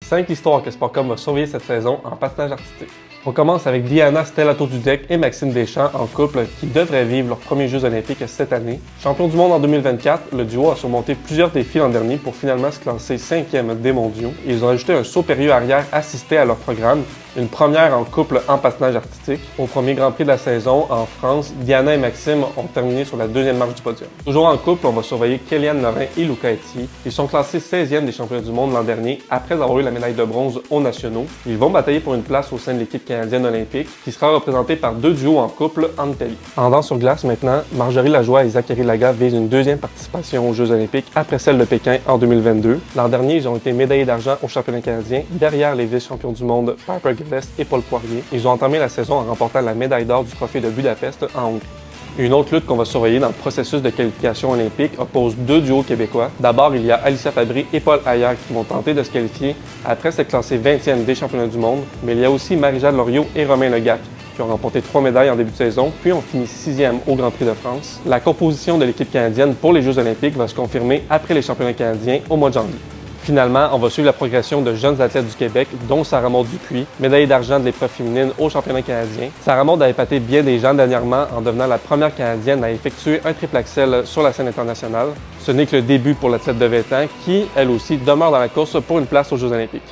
5 histoires que Sportcom va surveiller cette saison en patinage artistique. On commence avec Diana Stellato-Dudek et Maxime Deschamps en couple qui devraient vivre leurs premiers Jeux olympiques cette année. Champion du monde en 2024, le duo a surmonté plusieurs défis l'an dernier pour finalement se classer 5e des mondiaux. Ils ont ajouté un saut périlleux arrière assisté à leur programme, une première en couple en patinage artistique. Au premier Grand Prix de la saison, en France, Diana et Maxime ont terminé sur la deuxième marche du podium. Toujours en couple, on va surveiller Kéliane Lorrain et Luca Etier. Ils sont classés 16e des championnats du monde l'an dernier après avoir eu la médaille de bronze aux nationaux. Ils vont batailler pour une place au sein de l'équipe canadienne olympique qui sera représentée par 2 duos en couple en Italie. En danse sur glace maintenant, Marjorie Lajoie et Zachary Laga visent une deuxième participation aux Jeux olympiques après celle de Pékin en 2022. L'an dernier, ils ont été médaillés d'argent au championnat canadien derrière les vice-champions du monde Piper Gilles et Paul Poirier. Ils ont entamé la saison en remportant la médaille d'or du trophée de Budapest en Hongrie. Une autre lutte qu'on va surveiller dans le processus de qualification olympique oppose 2 duos québécois. D'abord, il y a Alicia Fabry et Paul Haillard qui vont tenter de se qualifier après s'être classés 20e des championnats du monde. Mais il y a aussi Marie-Jade Loriot et Romain Legac qui ont remporté 3 médailles en début de saison, puis ont fini 6e au Grand Prix de France. La composition de l'équipe canadienne pour les Jeux olympiques va se confirmer après les championnats canadiens au mois de janvier. Finalement, on va suivre la progression de jeunes athlètes du Québec, dont Sarah Maud Dupuis, médaillée d'argent de l'épreuve féminine au championnat canadien. Sarah Maud a épaté bien des gens dernièrement en devenant la première Canadienne à effectuer un triple axel sur la scène internationale. Ce n'est que le début pour l'athlète de 20 ans qui, elle aussi, demeure dans la course pour une place aux Jeux olympiques.